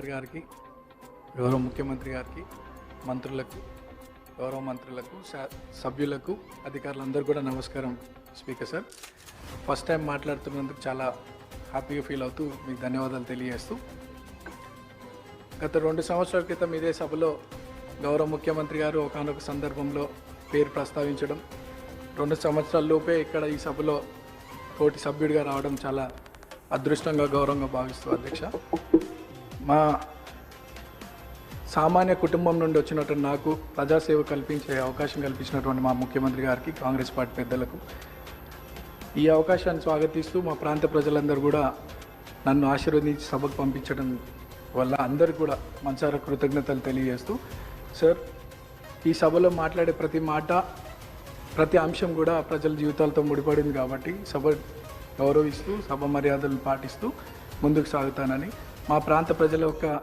Speaker గారికి, గౌరవ ముఖ్యమంత్రి గారికి, మంత్రులకు, గౌరవ మంత్రులకు, సభ్యులకు, అధికారులందరూ కూడా నమస్కారం. స్పీకర్ సార్, ఫస్ట్ టైం మాట్లాడుతున్నందుకు చాలా హ్యాపీగా ఫీల్ అవుతూ మీకు ధన్యవాదాలు తెలియజేస్తూ, గత 2 సంవత్సరాల క్రితం ఇదే సభలో గౌరవ ముఖ్యమంత్రి గారు ఒకానొక సందర్భంలో పేరు ప్రస్తావించడం, 2 సంవత్సరాల లోపే ఇక్కడ ఈ సభలో తోటి సభ్యుడిగా రావడం చాలా అదృష్టంగా, గౌరవంగా భావిస్తూ అధ్యక్ష, మా సామాన్య కుటుంబం నుండి వచ్చినటువంటి నాకు ప్రజాసేవ కల్పించే అవకాశం కల్పించినటువంటి మా ముఖ్యమంత్రి గారికి, కాంగ్రెస్ పార్టీ పెద్దలకు ఈ అవకాశాన్ని స్వాగతిస్తూ మా ప్రాంత ప్రజలందరూ కూడా నన్ను ఆశీర్వదించి సభకు పంపించడం వల్ల అందరికీ కూడా మనసారా కృతజ్ఞతలు తెలియజేస్తూ, సార్ ఈ సభలో మాట్లాడే ప్రతి మాట, ప్రతి అంశం కూడా ప్రజల జీవితాలతో ముడిపడింది కాబట్టి సభ గౌరవిస్తూ, సభ మర్యాదలను పాటిస్తూ ముందుకు సాగుతానని, మా ప్రాంత ప్రజల యొక్క